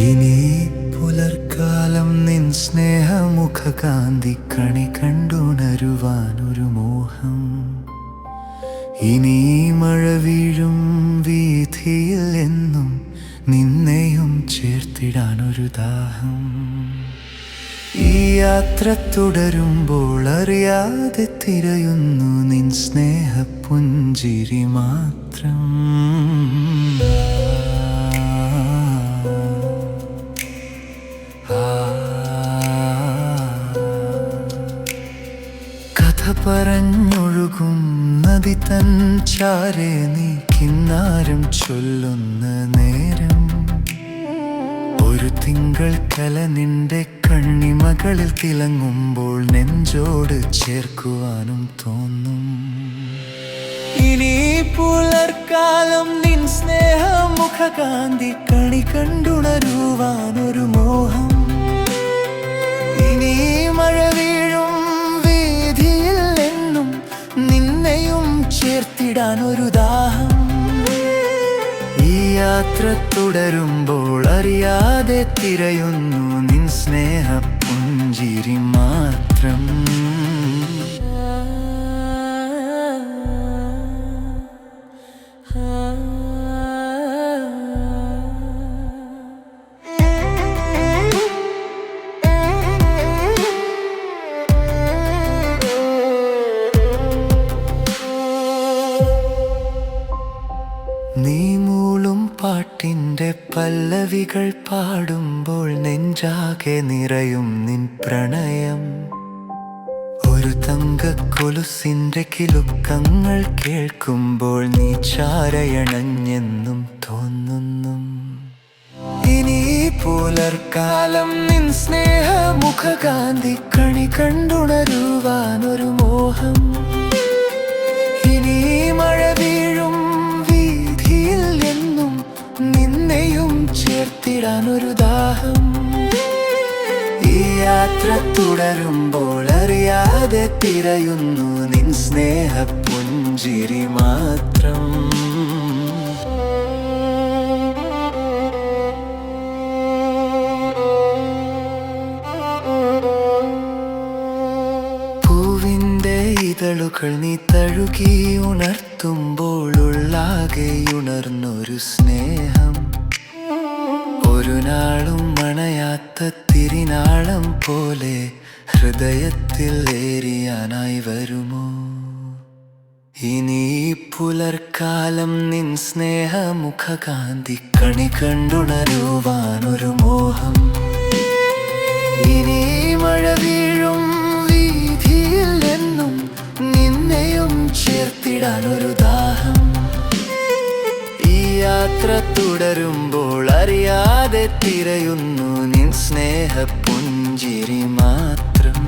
ഇനി പുലർക്കാലം നിൻ സ്നേഹമുഖകാന്തി കണി കണ്ടുണരുവാനൊരു മോഹം. ഇനി മഴ വീഴും വീഥിയിൽ എന്നും നിന്നെയും ചേർത്തിടാനൊരു ദാഹം. ഈ യാത്ര തുടരുമ്പോൾ അറിയാതെ തിരയുന്നു നിൻ സ്നേഹപുഞ്ചിരി മാത്രം. കഥ പറഞ്ഞൊഴുകും നദി തൻ ചാരെ നീ കിന്നാരം ചൊല്ലുന്ന നേരം. ഒരു തിങ്കൾ കല നിന്റെ കണ്ണിമകളിൽ തിളങ്ങുമ്പോൾ നെഞ്ചോട് ചേർക്കുവാനും തോന്നും. ഇനി പുലർക്കാലം നിൻ സ്നേഹമുഖകാന്തി കണി കണ്ടുണരുവാനൊരു മോഹം. ഇനി മഴ വീഴും വീഥിയിൽ എന്നും നിന്നെയും ചേർത്തിടാനൊരു ദാഹം. ഈ യാത്ര തുടരുമ്പോൾ അറിയാതെ തിരയുന്നു നിൻ സ്നേഹപുഞ്ചിരി മാത്രം. നീ മൂളും പാട്ടിൻ്റെ പല്ലവികൾ പാടുമ്പോൾ നെഞ്ചാകെ നിറയും നിൻ പ്രണയം. ഒരു തങ്കക്കൊലുസിൻ്റെ കിലുക്കങ്ങൾ കേൾക്കുമ്പോൾ നീ ചാരയണഞ്ഞെന്നും തോന്നുന്നു. ഇനി പുലർക്കാലം നിൻ സ്നേഹമുഖകാന്തി കണി കണ്ടുണരുവാനൊരു മോഹം. ഇനി മഴ വീഴും വീഥിയിൽ എന്നും നിന്നെയും ചേർത്തിടാനൊരു ദാഹം. ഈ യാത്ര തുടരുമ്പോൾ അറിയാതെ തിരയുന്നു നിൻ സ്നേഹപുഞ്ചിരി മാത്രം. പൂവിൻ്റെ ഇതളുകൾ നീ തഴുകി ഉണർത്തുമ്പോൾ ഉള്ളാകെ ഉണർന്നൊരു സ്നേഹം. ഒരു നാളും മണയാത്ത തിരിനാളം പോലെ ഹൃദയത്തിൽ ഏറിയാനായി വരുമോ? ഇനി പുലർക്കാലം നിൻ സ്നേഹമുഖകാന്തി കണി കണ്ടുണരുവാനൊരു മോഹം. ഇനി മഴ വീഴും വീഥിയിൽ എന്നും നിന്നെയും ചേർത്തിടാനൊരു ദാഹം. ഈ യാത്ര തുടരുമ്പോൾ അറിയാതെ തിരയുന്നു നിൻ സ്നേഹപുഞ്ചിരി മാത്രം.